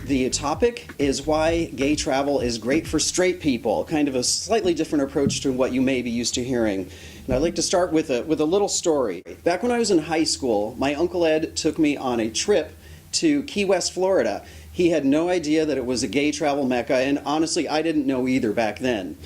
The topic is why gay travel is great for straight people, kind of a slightly different approach to what you may be used to hearing. And I'd like to start with a little story. Back when I was in high school, my Uncle Ed took me on a trip to Key West, Florida. He had no idea that it was a gay travel mecca, and honestly, I didn't know either back then.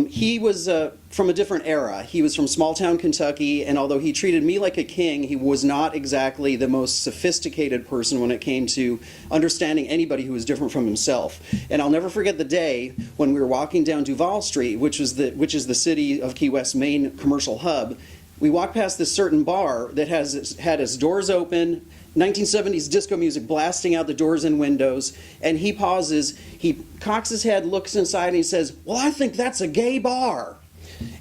He was from a different era. He was from small town Kentucky, and although he treated me like a king, he was not exactly the most sophisticated person when it came to understanding anybody who was different from himself. And I'll never forget the day when we were walking down Duval Street, which is the city of Key West's main commercial hub. We walked past this certain bar that had its doors open, 1970s disco music blasting out the doors and windows, and he pauses, he cocks his head, looks inside, and he says, "Well, I think that's a gay bar."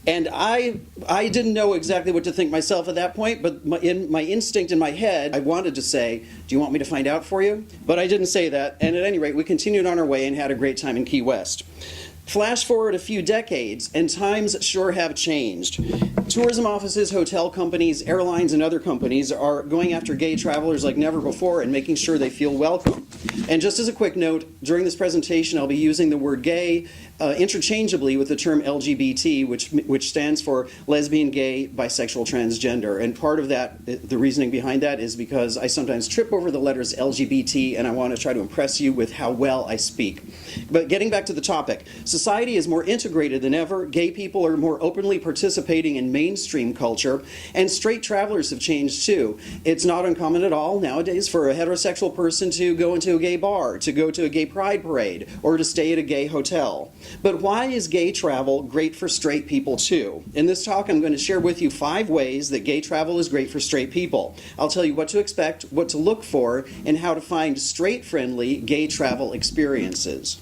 And I didn't know exactly what to think myself at that point, but in my instinct in my head, I wanted to say, "Do you want me to find out for you?" But I didn't say that, and at any rate, we continued on our way and had a great time in Key West. Flash forward a few decades, and times sure have changed. Tourism offices, hotel companies, airlines, and other companies are going after gay travelers like never before and making sure they feel welcome. And just as a quick note, during this presentation, I'll be using the word gay interchangeably with the term LGBT, which stands for lesbian, gay, bisexual, transgender. And part of that, the reasoning behind that, is because I sometimes trip over the letters LGBT, and I want to try to impress you with how well I speak. But getting back to the topic, society is more integrated than ever. Gay people are more openly participating in mainstream culture, and straight travelers have changed too. It's not uncommon at all nowadays for a heterosexual person to go into a gay bar, to go to a gay pride parade, or to stay at a gay hotel. But why is gay travel great for straight people too? In this talk, I'm going to share with you 5 ways that gay travel is great for straight people. I'll tell you what to expect, what to look for, and how to find straight-friendly gay travel experiences.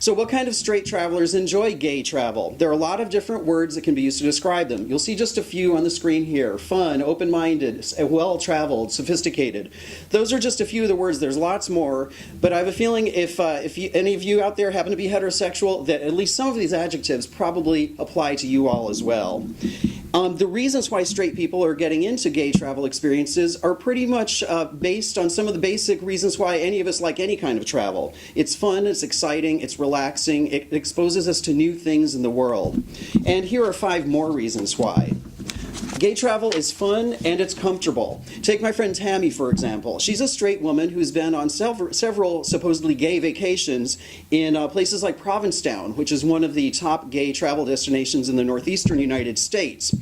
So what kind of straight travelers enjoy gay travel? There are a lot of different words that can be used to describe them. You'll see just a few on the screen here. Fun, open-minded, well-traveled, sophisticated. Those are just a few of the words. There's lots more, but I have a feeling if any of you out there happen to be heterosexual, that at least some of these adjectives probably apply to you all as well. The reasons why straight people are getting into gay travel experiences are pretty much based on some of the basic reasons why any of us like any kind of travel. It's fun, it's exciting, it's relaxing, it exposes us to new things in the world. And here are 5 more reasons why. Gay travel is fun and it's comfortable. Take my friend Tammy, for example. She's a straight woman who's been on several supposedly gay vacations in places like Provincetown, which is one of the top gay travel destinations in the northeastern United States.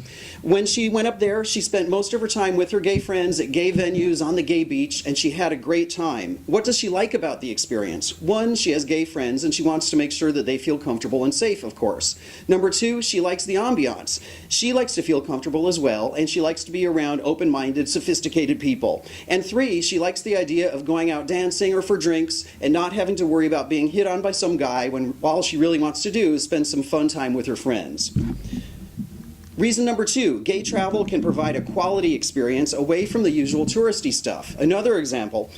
When she went up there, she spent most of her time with her gay friends at gay venues on the gay beach, and she had a great time. What does she like about the experience? 1, she has gay friends, and she wants to make sure that they feel comfortable and safe, of course. Number 2, she likes the ambiance. She likes to feel comfortable as well, and she likes to be around open-minded, sophisticated people. And 3, she likes the idea of going out dancing or for drinks and not having to worry about being hit on by some guy when all she really wants to do is spend some fun time with her friends. Reason number 2, gay travel can provide a quality experience away from the usual touristy stuff. Another example,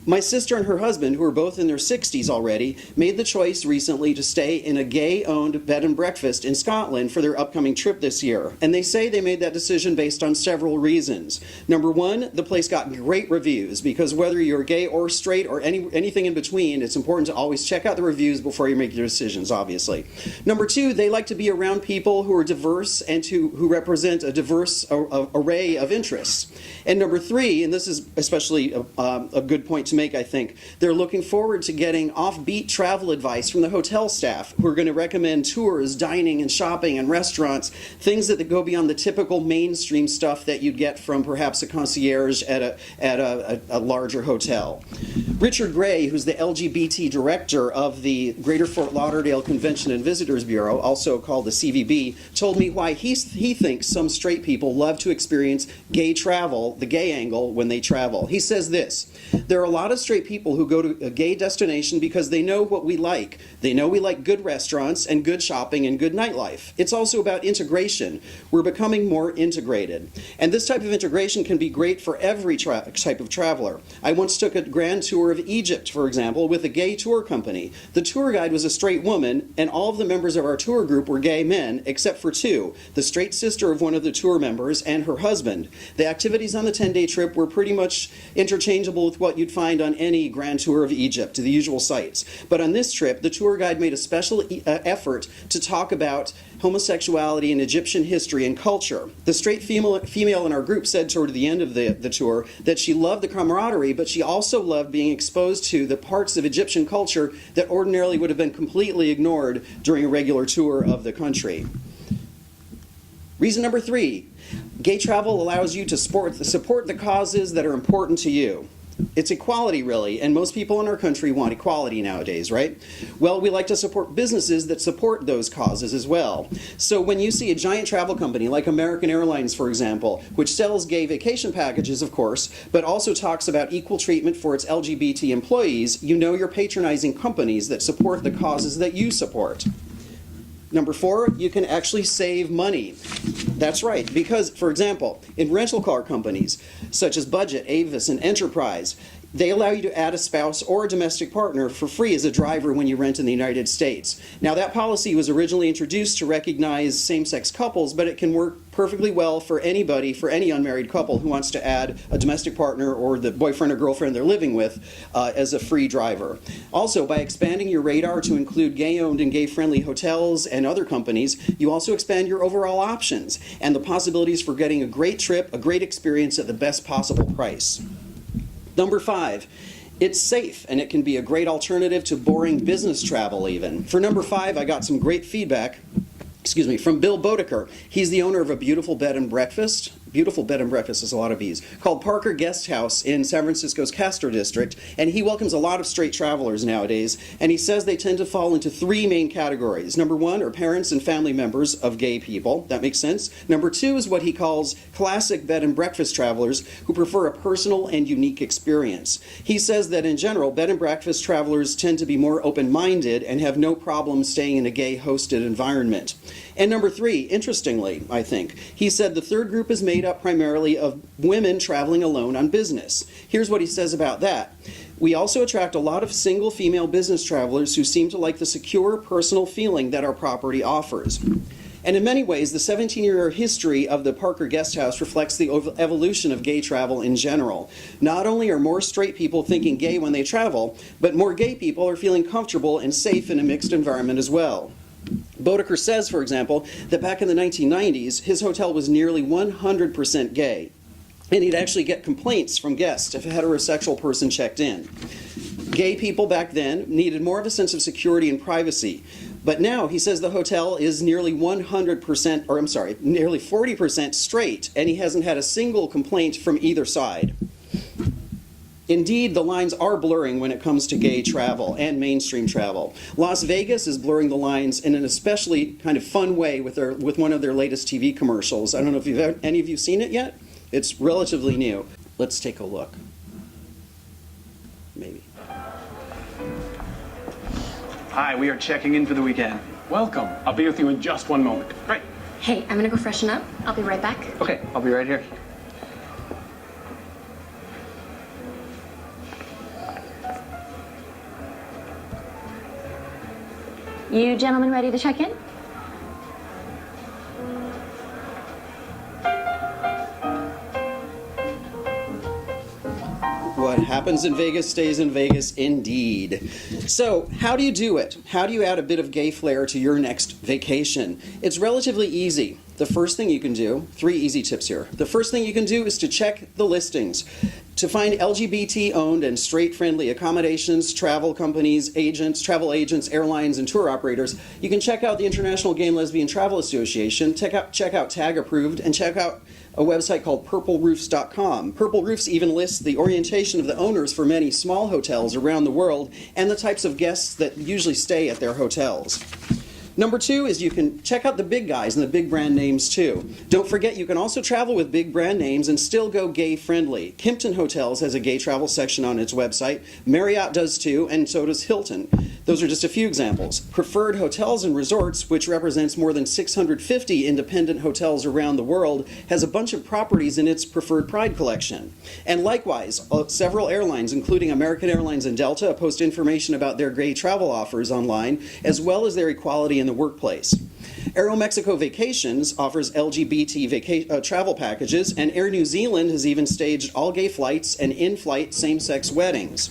my sister and her husband, who are both in their 60s already, made the choice recently to stay in a gay-owned bed and breakfast in Scotland for their upcoming trip this year. And they say they made that decision based on several reasons. Number 1, the place got great reviews, because whether you're gay or straight or anything in between, it's important to always check out the reviews before you make your decisions, obviously. Number 2, they like to be around people who are diverse and who represent a diverse array of interests. And number 3, and this is especially a good point to make, I think, they're looking forward to getting offbeat travel advice from the hotel staff who are going to recommend tours, dining and shopping and restaurants, things that go beyond the typical mainstream stuff that you'd get from perhaps a concierge at a larger hotel. Richard Gray, who's the LGBT director of the Greater Fort Lauderdale Convention and Visitors Bureau, also called the CVB, told me why he thinks some straight people love to experience gay travel, the gay angle, when they travel. He says this: there are a lot of straight people who go to a gay destination because they know what we like. They know we like good restaurants and good shopping and good nightlife. It's also about integration. We're becoming more integrated. And this type of integration can be great for every type of traveler. I once took a grand tour tour of Egypt, for example, with a gay tour company. The tour guide was a straight woman, and all of the members of our tour group were gay men, except for two, the straight sister of one of the tour members and her husband. The activities on the 10-day trip were pretty much interchangeable with what you'd find on any grand tour of Egypt, the usual sites. But on this trip, the tour guide made a special effort to talk about homosexuality in Egyptian history and culture. The straight female in our group said toward the end of the tour that she loved the camaraderie, but she also loved being exposed to the parts of Egyptian culture that ordinarily would have been completely ignored during a regular tour of the country. Reason number 3, gay travel allows you to support the causes that are important to you. It's equality, really, and most people in our country want equality nowadays, right? Well, we like to support businesses that support those causes as well. So when you see a giant travel company like American Airlines, for example, which sells gay vacation packages, of course, but also talks about equal treatment for its LGBT employees, you know you're patronizing companies that support the causes that you support. Number 4, you can actually save money. That's right, because, for example, in rental car companies, such as Budget, Avis, and Enterprise, they allow you to add a spouse or a domestic partner for free as a driver when you rent in the United States. Now, that policy was originally introduced to recognize same-sex couples, but it can work perfectly well for anybody, for any unmarried couple who wants to add a domestic partner or the boyfriend or girlfriend they're living with as a free driver. Also, by expanding your radar to include gay-owned and gay-friendly hotels and other companies, you also expand your overall options and the possibilities for getting a great trip, a great experience at the best possible price. Number 5, it's safe, and it can be a great alternative to boring business travel even. For number 5, I got some great feedback, from Bill Bodeker. He's the owner of a beautiful bed and breakfast is a lot of B's, called Parker Guest House in San Francisco's Castro District, and he welcomes a lot of straight travelers nowadays, and he says they tend to fall into 3 main categories. Number 1 are parents and family members of gay people. That makes sense. Number 2 is what he calls classic bed and breakfast travelers who prefer a personal and unique experience. He says that in general, bed and breakfast travelers tend to be more open-minded and have no problem staying in a gay-hosted environment. And number 3, interestingly, I think, he said the third group is made up primarily of women traveling alone on business. Here's what he says about that. We also attract a lot of single female business travelers who seem to like the secure personal feeling that our property offers. And in many ways, the 17-year history of the Parker Guest House reflects the evolution of gay travel in general. Not only are more straight people thinking gay when they travel, but more gay people are feeling comfortable and safe in a mixed environment as well. Bodeker says, for example, that back in the 1990s, his hotel was nearly 100% gay, and he'd actually get complaints from guests if a heterosexual person checked in. Gay people back then needed more of a sense of security and privacy, but now he says the hotel is nearly 40% straight, and he hasn't had a single complaint from either side. Indeed, the lines are blurring when it comes to gay travel and mainstream travel. Las Vegas is blurring the lines in an especially kind of fun way with one of their latest TV commercials. I don't know if any of you seen it yet. It's relatively new. Let's take a look. Maybe. Hi, we are checking in for the weekend. Welcome. I'll be with you in just 1 moment. Great. Hey, I'm gonna go freshen up. I'll be right back. Okay, I'll be right here. You gentlemen ready to check in? What happens in Vegas stays in Vegas indeed. So, how do you do it? How do you add a bit of gay flair to your next vacation? It's relatively easy. The first thing you can do, 3 easy tips here. The first thing you can do is to check the listings. To find LGBT-owned and straight-friendly accommodations, travel companies, travel agents, airlines, and tour operators, you can check out the International Gay and Lesbian Travel Association, check out Tag Approved, and check out a website called purpleroofs.com. Purple Roofs even lists the orientation of the owners for many small hotels around the world and the types of guests that usually stay at their hotels. Number 2 is you can check out the big guys and the big brand names too. Don't forget you can also travel with big brand names and still go gay friendly. Kimpton Hotels has a gay travel section on its website. Marriott does too, and so does Hilton. Those are just a few examples. Preferred Hotels and Resorts, which represents more than 650 independent hotels around the world, has a bunch of properties in its Preferred Pride collection. And likewise, several airlines, including American Airlines and Delta, post information about their gay travel offers online, as well as their equality in the workplace. Aeromexico Vacations offers LGBT travel packages, and Air New Zealand has even staged all gay flights and in-flight same-sex weddings.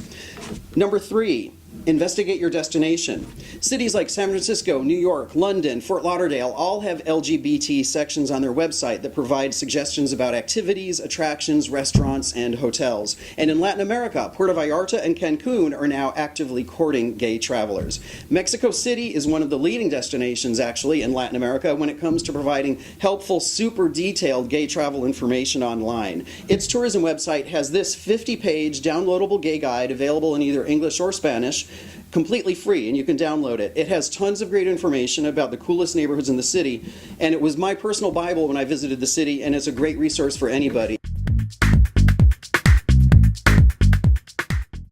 Number 3. Investigate your destination. Cities like San Francisco, New York, London, Fort Lauderdale all have LGBT sections on their website that provide suggestions about activities, attractions, restaurants, and hotels. And in Latin America, Puerto Vallarta and Cancun are now actively courting gay travelers. Mexico City is one of the leading destinations, actually, in Latin America when it comes to providing helpful, super detailed gay travel information online. Its tourism website has this 50-page downloadable gay guide available in either English or Spanish, completely free, and you can download it. It has tons of great information about the coolest neighborhoods in the city, and it was my personal Bible when I visited the city, and it's a great resource for anybody.